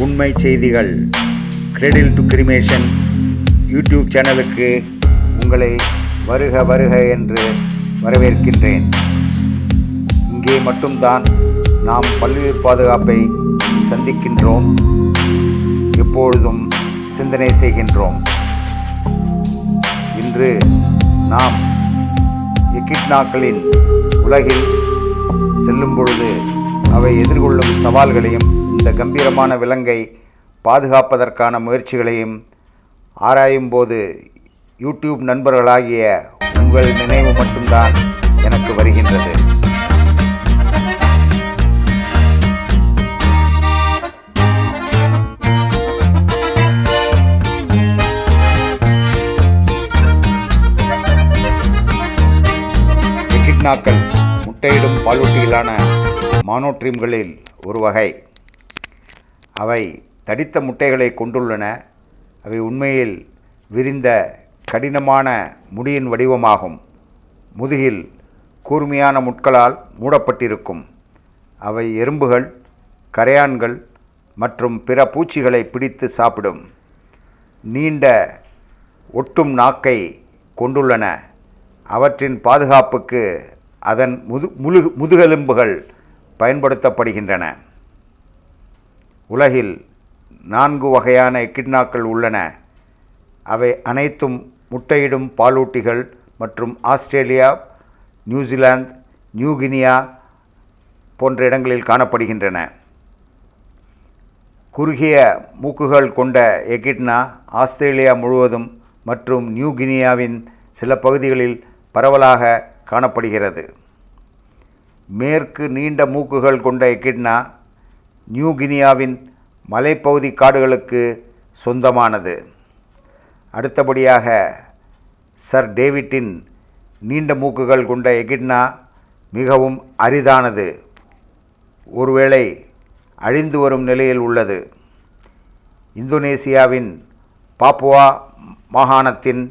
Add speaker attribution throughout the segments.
Speaker 1: உண்மை செய்திகள் கிரெடில் to cremation YouTube சேனலுக்கு உங்களை வருக வருக என்று வரவேற்கின்றேன். இங்கே மட்டும்தான் நாம் பல்லுயிர் பாதுகாப்பை சந்திக்கின்றோம், எப்பொழுதும் சிந்தனை செய்கின்றோம். இன்று நாம் எக்கிட்னாக்களின் உலகில் செல்லும் பொழுது அவை எதிர்கொள்ளும் சவால்களையும் இந்த கம்பீரமான விலங்கை பாதுகாப்பதற்கான முயற்சிகளையும் ஆராயும் போது யூடியூப் நண்பர்களாகிய உங்கள் நினைவு மட்டும்தான் எனக்கு வருகின்றது. எக்கிட்னாக்கள் முட்டையிடும் பாலூட்டிகளான மானோட்ரீம்களில் ஒரு வகை. அவை தடித்த முட்டைகளை கொண்டுள்ளன. அவை உண்மையில் விரிந்த கடினமான முடியின் வடிவமாகும். முதுகில் கூர்மையான முட்களால் மூடப்பட்டிருக்கும். அவை எறும்புகள், கரையான்கள் மற்றும் பிற பூச்சிகளை பிடித்து சாப்பிடும். நீண்ட ஒட்டும் நாக்கை கொண்டுள்ளன. அவற்றின் பாதுகாப்புக்கு அதன் முதுகெலும்புகள் பயன்படுத்தப்படுகின்றன. உலகில் 4 வகையான எக்கிட்னாக்கள் உள்ளன. அவை அனைத்தும் முட்டையிடும் பாலூட்டிகள் மற்றும் ஆஸ்திரேலியா, நியூசிலாந்து, நியூ கினியா போன்ற இடங்களில் காணப்படுகின்றன. குறுகிய மூக்குகள் கொண்ட எக்கிட்னா ஆஸ்திரேலியா முழுவதும் மற்றும் நியூ கினியாவின் சில பகுதிகளில் பரவலாக காணப்படுகிறது. மேற்கு நீண்ட மூக்குகள் கொண்ட எக்கிட்னா நியூ கினியாவின் மலைப்பகுதி காடுகளுக்கு சொந்தமானது. அடுத்தபடியாக சர் டேவிட்டின் நீண்ட மூக்குகள் கொண்ட எக்கிட்னா மிகவும் அரிதானது, ஒருவேளை அழிந்து வரும் நிலையில் உள்ளது. இந்தோனேசியாவின் பாப்புவா மாகாணத்தின்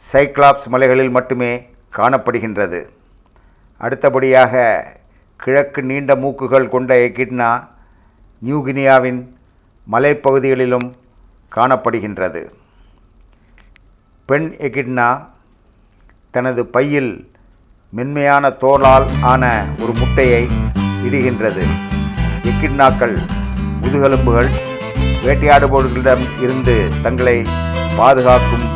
Speaker 1: சைக்ளாப்ஸ் மலைகளில் மட்டுமே காணப்படுகின்றது. அடுத்தபடியாக கிழக்கு நீண்ட மூக்குகள் கொண்ட எக்கிட்னா நியூ கினியாவின் மலைப்பகுதிகளிலும் காணப்படுகின்றது. பெண் எக்கிட்னா தனது பையில் மென்மையான தோலால் ஆன ஒரு முட்டையை இடுகின்றது. எக்கிட்னாக்கள் முதுகெலும்புகள் வேட்டையாடுபவர்களிடம் இருந்து தங்களை பாதுகாக்கும்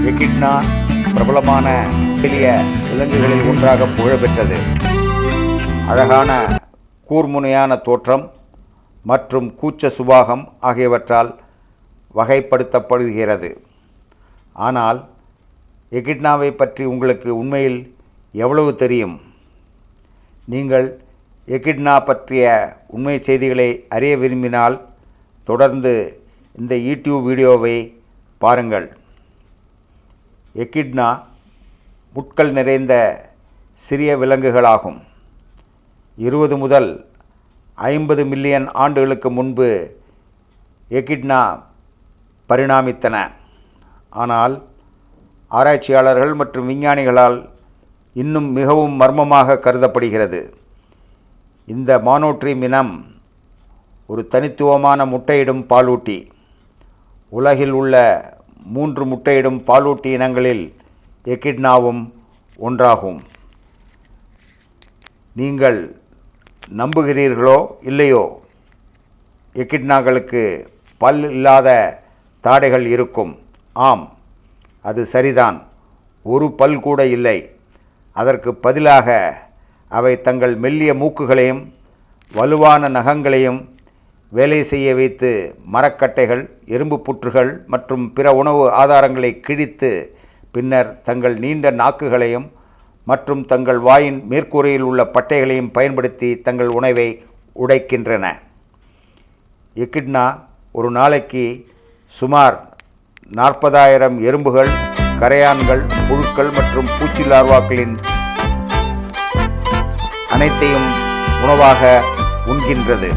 Speaker 1: எக்கிட்னா பிரபலமான பெரிய விலங்குகளில் ஒன்றாக புகழ்பெற்றது. அழகான கூர்முனையான தோற்றம் மற்றும் கூச்ச சுபாகம் ஆகியவற்றால் வகைப்படுத்தப்படுகிறது. ஆனால் எக்கிட்னாவை பற்றி உங்களுக்கு உண்மையில் எவ்வளவு தெரியும்? நீங்கள் எக்கிட்னா பற்றிய உண்மை செய்திகளை அறிய விரும்பினால் தொடர்ந்து இந்த யூடியூப் வீடியோவை பாருங்கள். எக்கிட்னா முட்கள் நிறைந்த சிறிய விலங்குகளாகும். 20 முதல் 50 மில்லியன் ஆண்டுகளுக்கு முன்பு எக்கிட்னா பரிணாமித்தன. ஆனால் ஆராய்ச்சியாளர்கள் மற்றும் விஞ்ஞானிகளால் இன்னும் மிகவும் மர்மமாக கருதப்படுகிறது. இந்த மானோட்ரீம் இனம் ஒரு தனித்துவமான முட்டையிடும் பாலூட்டி. உலகில் உள்ள 3 முட்டையிடும் பாலூட்டி இனங்களில் எக்கிட்னாவும் ஒன்றாகும். நீங்கள் நம்புகிறீர்களோ இல்லையோ, எக்கிட்னாக்களுக்கு பல் இல்லாத தாடைகள் இருக்கும். ஆம், அது சரிதான். ஒரு பல் கூட இல்லை. அதற்கு பதிலாக அவை தங்கள் மெல்லிய மூக்குகளையும் வலுவான நகங்களையும் வேலை செய்ய வைத்து மரக்கட்டைகள், எறும்பு புற்றுகள் மற்றும் பிற உணவு ஆதாரங்களை கிழித்து பின்னர் தங்கள் நீண்ட நாக்குகளையும் மற்றும் தங்கள் வாயின் மேற்கூரையில் உள்ள பட்டைகளையும் பயன்படுத்தி தங்கள் உணவை உடைக்கின்றன. எக்கிட்னா ஒரு நாளைக்கு சுமார் 40,000 எறும்புகள், கரையான்கள், புழுக்கள் மற்றும் பூச்சி லார்வாக்களின் அனைத்தையும் உணவாக உண்கின்றது.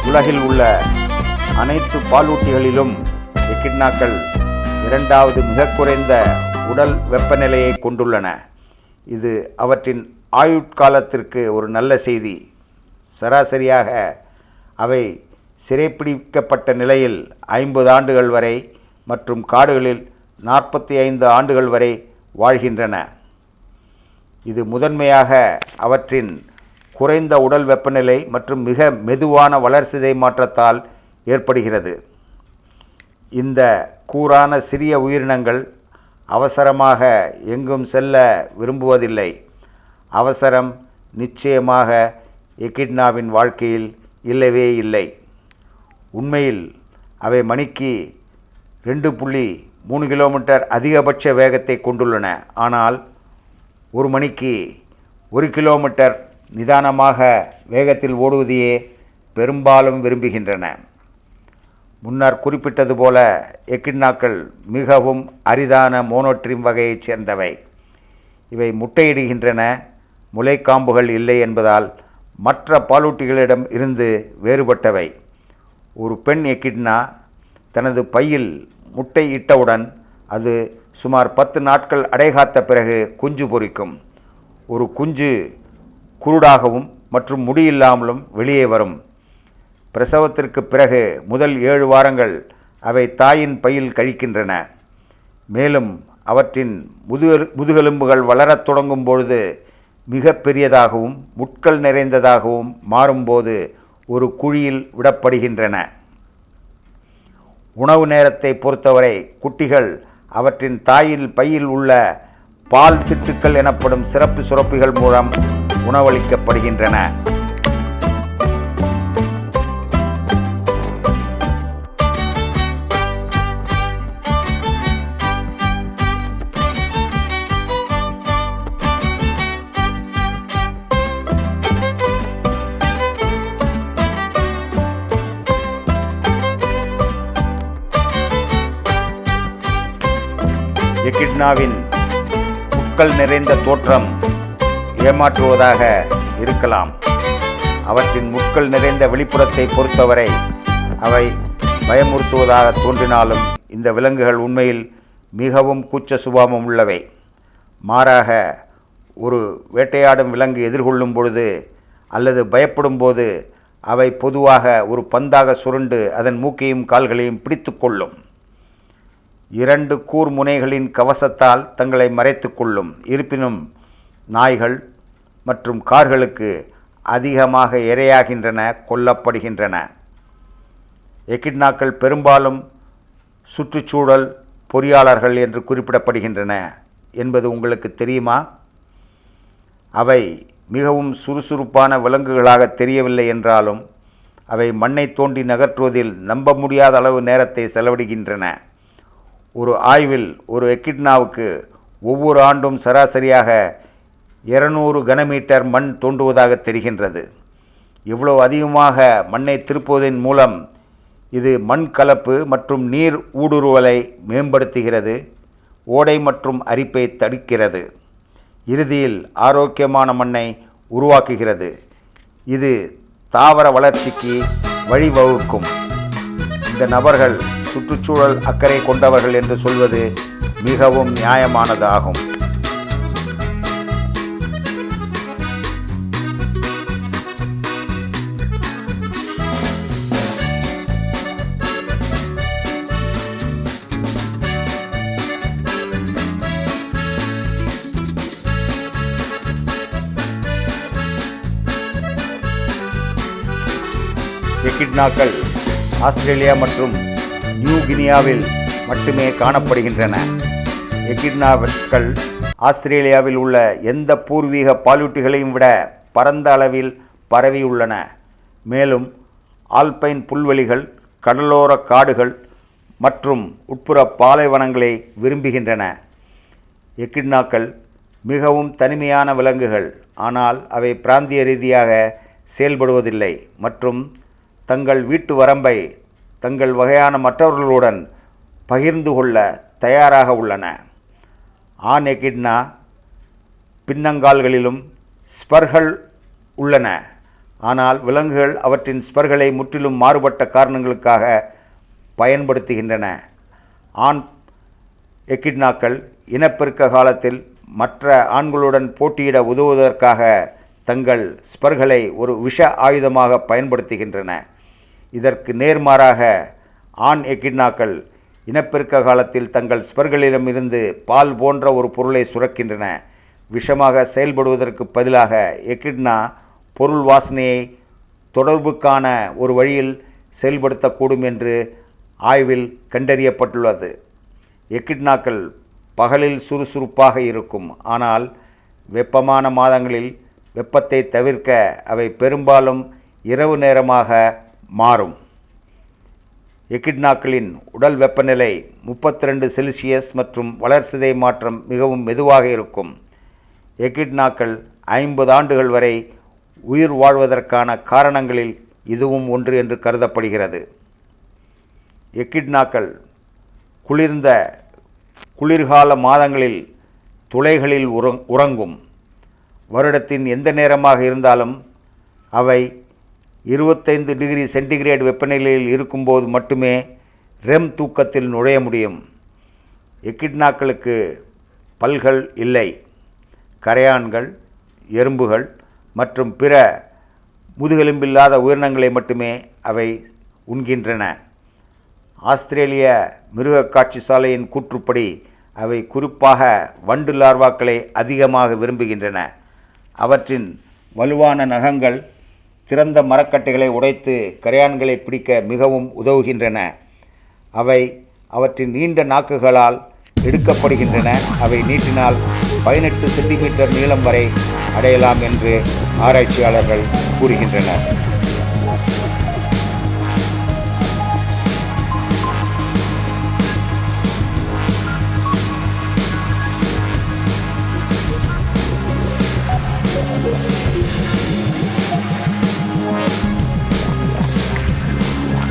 Speaker 1: உலகில் உள்ள அனைத்து பாலூட்டிகளிலும் எக்கிட்னாக்கள் இரண்டாவது மிக குறைந்த உடல் வெப்பநிலையை கொண்டுள்ளன. இது அவற்றின் ஆயுட்காலத்திற்கு ஒரு நல்ல செய்தி. சராசரியாக அவை சிறைப்பிடிக்கப்பட்ட நிலையில் 50 ஆண்டுகள் வரை மற்றும் காடுகளில் 45 ஆண்டுகள் வரை வாழ்கின்றன. இது முதன்மையாக அவற்றின் குறைந்த உடல் வெப்பநிலை மற்றும் மிக மெதுவான வளர்சிதை மாற்றத்தால் ஏற்படுகிறது. இந்த கூரான சிறிய உயிரினங்கள் அவசரமாக எங்கும் செல்ல விரும்புவதில்லை. அவசரம் நிச்சயமாக எக்கிட்னாவின் வாழ்க்கையில் இல்லவே இல்லை. உண்மையில் அவை மணிக்கு 2.3 கிலோமீட்டர் அதிகபட்ச வேகத்தை கொண்டுள்ளன. ஆனால் ஒரு மணிக்கு 1 கிலோமீட்டர் நிதானமாக வேகத்தில் ஓடுவதையே பெரும்பாலும் விரும்புகின்றன. முன்னர் குறிப்பிட்டது போல எக்கிட்னாக்கள் மிகவும் அரிதான மோனோட்ரிம் வகையைச் சேர்ந்தவை. இவை முட்டையிடுகின்றன. முளைக்காம்புகள் இல்லை என்பதால் மற்ற பாலூட்டிகளிடம் இருந்து வேறுபட்டவை. ஒரு பெண் எக்கிட்னா தனது பையில் முட்டை இட்டவுடன் அது சுமார் 10 நாட்கள் அடைகாத்த பிறகு குஞ்சு பொரிக்கும். ஒரு குஞ்சு குருடாகவும் மற்றும் முடியில்லாமலும் வெளியே வரும். பிரசவத்திற்கு பிறகு முதல் 7 வாரங்கள் அவை தாயின் பையில் கழிக்கின்றன. மேலும் அவற்றின் முதுகெலும்புகள் வளரத் தொடங்கும் பொழுது மிக பெரியதாகவும் முட்கள் நிறைந்ததாகவும் மாறும்போது ஒரு குழியில் விடப்படுகின்றன. உணவு நேரத்தை பொறுத்தவரை குட்டிகள் அவற்றின் தாயின் பையில் உள்ள பால் திட்டுக்கள் எனப்படும் சிறப்பு சுரப்பிகள் மூலம் உணவளிக்கப்படுகின்றன. எக்கிட்னாவின் முட்கள் நிறைந்த தோற்றம் ஏமாற்றுவதாக இருக்கலாம். அவற்றின் முட்கள் நிறைந்த வெளிப்புறத்தை பொறுத்தவரை அவை பயமுறுத்துவதாக தோன்றினாலும் இந்த விலங்குகள் உண்மையில் மிகவும் கூச்ச சுபாவம் உள்ளவை. மாறாக ஒரு வேட்டையாடும் விலங்கு எதிர்கொள்ளும் பொழுது அல்லது பயப்படும் போது அவை பொதுவாக ஒரு பந்தாக சுருண்டு அதன் மூக்கையும் கால்களையும் பிடித்து கொள்ளும். 2 கூர் முனைகளின் கவசத்தால் தங்களை மறைத்து கொள்ளும். இருப்பினும் நாய்கள் மற்றும் கார்களுக்கு அதிகமாக இரையாகின்றன, கொல்லப்படுகின்றன. எக்கிட்னாக்கள் பெரும்பாலும் சுற்றுச்சூழல் பொறியாளர்கள் என்று குறிப்பிடப்படுகின்றன என்பது உங்களுக்கு தெரியுமா? அவை மிகவும் சுறுசுறுப்பான விலங்குகளாக தெரியவில்லை என்றாலும் அவை மண்ணை தோண்டி நகர்த்துவதில் நம்ப முடியாத அளவு நேரத்தை செலவிடுகின்றன. ஒரு ஆய்வில் ஒரு எக்கிட்னாவுக்கு ஒவ்வொரு ஆண்டும் சராசரியாக 200 கனமீட்டர் மண் தோண்டுவதாக தெரிகின்றது. இவ்வளவு அதிகமாக மண்ணை திருப்புவதன் மூலம் இது மண் கலப்பு மற்றும் நீர் ஊடுருவலை மேம்படுத்துகிறது, ஓடை மற்றும் அரிப்பை தடுக்கிறது, இறுதியில் ஆரோக்கியமான மண்ணை உருவாக்குகிறது. இது தாவர வளர்ச்சிக்கு வழிவகுக்கும். இந்த நபர்கள் சுற்றுச்சூழல் அக்கறை கொண்டவர்கள் என்று சொல்வது மிகவும் நியாயமானதாகும். எக்கிட்னாக்கள் ஆஸ்திரேலியா மற்றும் நியூ கினியாவில் மட்டுமே காணப்படுகின்றன. எக்கிட்னாக்கள் ஆஸ்திரேலியாவில் உள்ள எந்த பூர்வீக பாலூட்டிகளையும் விட பரந்த அளவில் பரவியுள்ளன. மேலும் ஆல்பைன் புல்வெளிகள், கடலோர காடுகள் மற்றும் உட்புற பாலைவனங்களை விரும்புகின்றன. எக்கிட்னாக்கள் மிகவும் தனிமையான விலங்குகள், ஆனால் அவை பிராந்திய ரீதியாக செயல்படுவதில்லை மற்றும் தங்கள் வீட்டு வரம்பை தங்கள் வகையான மற்றவர்களுடன் பகிர்ந்து கொள்ள தயாராக உள்ளன. ஆண் எகிட்னா பின்னங்கால்களிலும் ஸ்பர்கள் உள்ளன, ஆனால் விலங்குகள் அவற்றின் ஸ்பர்களை முற்றிலும் மாறுபட்ட காரணங்களுக்காக பயன்படுத்துகின்றன. ஆண் எகிட்னாக்கள் இனப்பெருக்க காலத்தில் மற்ற ஆண்களுடன் போட்டியிட உதவுவதற்காக தங்கள் ஸ்பர்களை ஒரு விஷ ஆயுதமாக பயன்படுத்துகின்றன. இதற்கு நேர்மாறாக ஆண் எகிட்னாக்கள் இனப்பெருக்க காலத்தில் தங்கள் ஸ்பர்களிடமிருந்து பால் போன்ற ஒரு பொருளை சுரக்கின்றன. விஷமாக செயல்படுவதற்கு பதிலாக எகிட்னா பொருள் வாசனையை தொடர்புக்கான ஒரு வழியில் செயல்படுத்தக்கூடும் என்று ஆய்வில் கண்டறியப்பட்டுள்ளது. எகிட்னாக்கள் பகலில் சுறுசுறுப்பாக இருக்கும், ஆனால் வெப்பமான மாதங்களில் வெப்பத்தை தவிர்க்க அவை பெரும்பாலும் இரவு நேரமாக மாறும். எகிட்னாக்களின் உடல் வெப்பநிலை 32 செல்சியஸ் மற்றும் வளர்சிதை மாற்றம் மிகவும் மெதுவாக இருக்கும். எகிட்னாக்கள் 50 ஆண்டுகள் வரை உயிர் வாழ்வதற்கான காரணங்களில் இதுவும் ஒன்று என்று கருதப்படுகிறது. எகிட்னாக்கள் குளிர்கால மாதங்களில் துளைகளில் உறங்கும். வருடத்தின் எந்த நேரமாக இருந்தாலும் அவை 25 டிகிரி சென்டிகிரேட் வெப்பநிலையில் இருக்கும்போது மட்டுமே ரெம் தூக்கத்தில் நுழைய முடியும். எகிட்னாக்களுக்கு பல்கள் இல்லை. கரையான்கள், எறும்புகள் மற்றும் பிற முதுகெலும்பில்லாத உயிரினங்களை மட்டுமே அவை உண்கின்றன. ஆஸ்திரேலிய மிருக காட்சிசாலையின் கூற்றுப்படி அவை குறிப்பாக வண்டு லார்வாக்களை அதிகமாக விரும்புகின்றன. அவற்றின் வலுவான நகங்கள் திறந்த மரக்கட்டைகளை உடைத்து கரையான்களை பிடிக்க மிகவும் உதவுகின்றன. அவை அவற்றின் நீண்ட நாக்குகளால் எடுக்கப்படுகின்றன. அவை நீட்டினால் 18 சென்டிமீட்டர் நீளம் வரை அடையலாம் என்று ஆராய்ச்சியாளர்கள் கூறுகின்றனர்.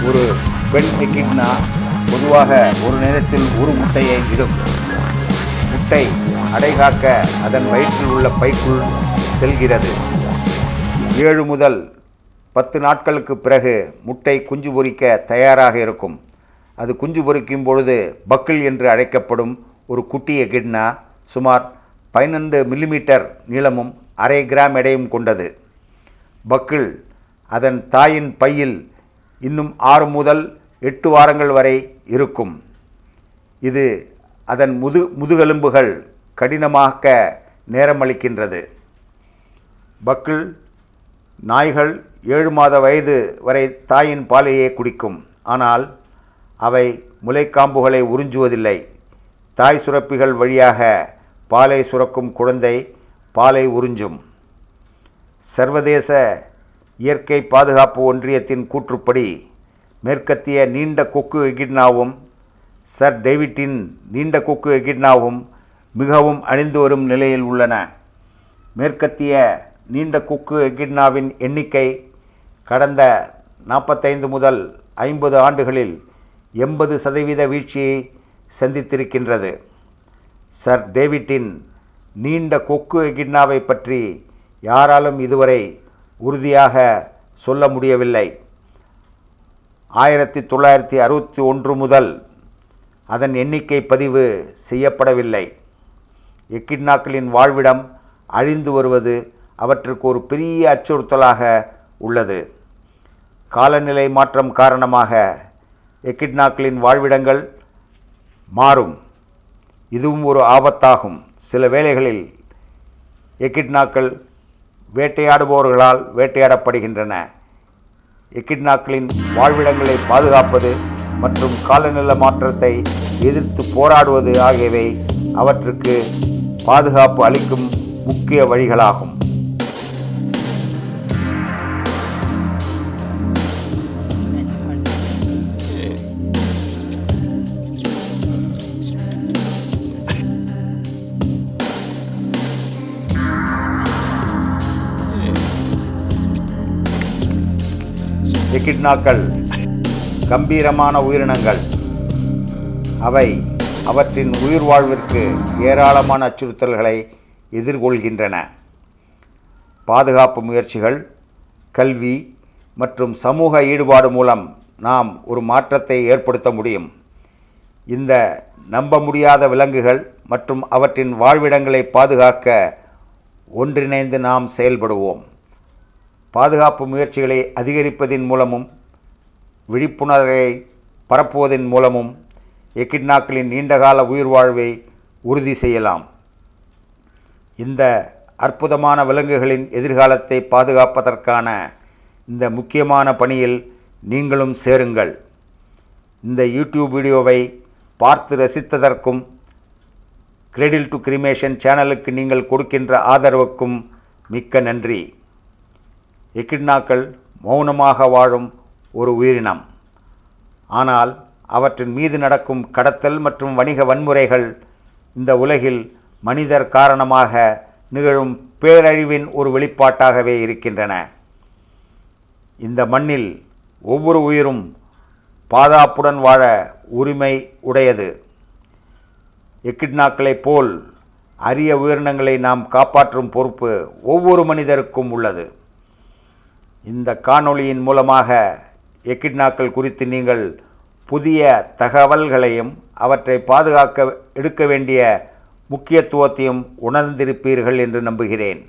Speaker 1: ஒரு பெண் எகிட்னா பொதுவாக ஒரு நேரத்தில் ஒரு முட்டையை இடும். முட்டை அடைகாக்க அதன் வயிற்றில் உள்ள பைக்குள் செல்கிறது. 7 முதல் 10 நாட்களுக்கு பிறகு முட்டை குஞ்சு பொரிக்க தயாராக இருக்கும். அது குஞ்சு பொரிக்கும் பொழுது பக்கிள் என்று அழைக்கப்படும் ஒரு குட்டி எகிட்னா சுமார் 12 மில்லிமீட்டர் நீளமும் 1/2 கிராம் எடையும் கொண்டது. பக்கிள் அதன் தாயின் பையில் இன்னும் 6 முதல் 8 வாரங்கள் வரை இருக்கும். இது அதன் முதுகெலும்புகள் கடினமாக்க நேரமளிக்கின்றது. பக்கிள் நாய்கள் 7 மாத வயது வரை தாயின் பாலையே குடிக்கும், ஆனால் அவை முலைக்காம்புகளை உறிஞ்சுவதில்லை. தாய் சுரப்பிகள் வழியாக பாலை சுரக்கும் குழந்தை பாலை உறிஞ்சும். சர்வதேச இயற்கை பாதுகாப்பு ஒன்றியத்தின் கூற்றுப்படி மேற்கத்திய நீண்ட கொக்கு எகிட்னாவும் சர் டேவிட்டின் நீண்ட கொக்கு எகிட்னாவும் மிகவும் அழிந்து வரும் நிலையில் உள்ளன. மேற்கத்திய நீண்ட கொக்கு எகிட்னாவின் எண்ணிக்கை கடந்த 45 முதல் 50 ஆண்டுகளில் 80% வீழ்ச்சியை சந்தித்திருக்கின்றது. சர் டேவிட்டின் நீண்ட கொக்கு எகிட்னாவை பற்றி யாராலும் இதுவரை உறுதியாக சொல்ல முடியவில்லை. 1961 முதல் அதன் எண்ணிக்கை பதிவு செய்யப்படவில்லை. எகிட்னாக்களின் வாழ்விடம் அழிந்து வருவது அவற்றுக்கு ஒரு பெரிய அச்சுறுத்தலாக உள்ளது. காலநிலை மாற்றம் காரணமாக எகிட்னாக்களின் வாழ்விடங்கள் மாறும். இதுவும் ஒரு ஆபத்தாகும். சில வேளைகளில் எகிட்னாக்கள் வேட்டையாடுபவர்களால் வேட்டையாடப்படுகின்றன. எகிட்னாக்களின் வாழ்விடங்களை பாதுகாப்பது மற்றும் காலநிலை மாற்றத்தை எதிர்த்து போராடுவது ஆகியவை அவற்றுக்கு பாதுகாப்பு அளிக்கும் முக்கிய வழிகளாகும். எகிட்னாக்கள் கம்பீரமான உயிரினங்கள். அவை அவற்றின் உயிர் வாழ்விற்கு ஏராளமான அச்சுறுத்தல்களை எதிர்கொள்கின்றன. பாதுகாப்பு முயற்சிகள், கல்வி மற்றும் சமூக ஈடுபாடு மூலம் நாம் ஒரு மாற்றத்தை ஏற்படுத்த முடியும். இந்த நம்ப முடியாத விலங்குகள் மற்றும் அவற்றின் வாழ்விடங்களை பாதுகாக்க ஒன்றிணைந்து நாம் செயல்படுவோம். பாதுகாப்பு முயற்சிகளை அதிகரிப்பதின் மூலமும் விழிப்புணர்வை பரப்புவதன் மூலமும் எகிட்னாக்களின் நீண்டகால உயிர் வாழ்வை உறுதி செய்யலாம். இந்த அற்புதமான விலங்குகளின் எதிர்காலத்தை பாதுகாப்பதற்கான இந்த முக்கியமான பணியில் நீங்களும் சேருங்கள். இந்த யூடியூப் வீடியோவை பார்த்து ரசித்ததற்கும் கிரெடில் டு கிரிமேஷன் சேனலுக்கு நீங்கள் கொடுக்கின்ற ஆதரவுக்கும் மிக்க நன்றி. எகிட்னாக்கள் மௌனமாக வாழும் ஒரு உயிரினம். ஆனால் அவற்றின் மீது நடக்கும் கடத்தல் மற்றும் வணிக வன்முறைகள் இந்த உலகில் மனிதர் காரணமாக நிகழும் பேரழிவின் ஒரு வெளிப்பாட்டாகவே இருக்கின்றன. இந்த மண்ணில் ஒவ்வொரு உயிரும் பாதுகாப்புடன் வாழ உரிமை உடையது. எகிட்னாக்களைப் போல் அரிய உயிரினங்களை நாம் காப்பாற்றும் பொறுப்பு ஒவ்வொரு மனிதருக்கும் உள்ளது. இந்த காணொளியின் மூலமாக எகிட்னாக்கள் குறித்து நீங்கள் புதிய தகவல்களையும் அவற்றை பாதுகாக்க எடுக்க வேண்டிய முக்கியத்துவத்தையும் உணர்ந்திருப்பீர்கள் என்று நம்புகிறேன்.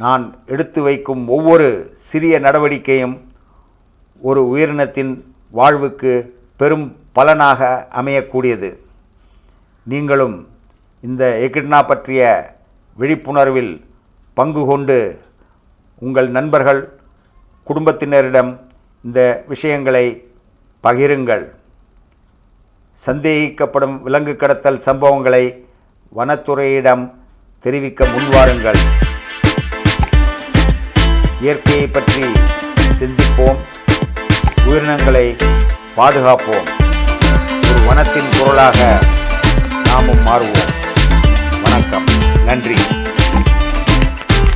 Speaker 1: நான் எடுத்து வைக்கும் ஒவ்வொரு சிறிய நடவடிக்கையும் ஒரு உயிரினத்தின் வாழ்வுக்கு பெரும் பலனாக அமையக்கூடியது. நீங்களும் இந்த எகிட்னா பற்றிய விழிப்புணர்வில் பங்கு கொண்டு உங்கள் நண்பர்கள், குடும்பத்தினரிடம் இந்த விஷயங்களை பகிருங்கள். சந்தேகிக்கப்படும் விலங்கு கடத்தல் சம்பவங்களை வனத்துறையிடம் தெரிவிக்க முன்வாருங்கள். இயற்கையை பற்றி சிந்திப்போம், உயிரினங்களை பாதுகாப்போம். ஒரு வனத்தின் குரலாக நாமும் மாறுவோம். வணக்கம், நன்றி.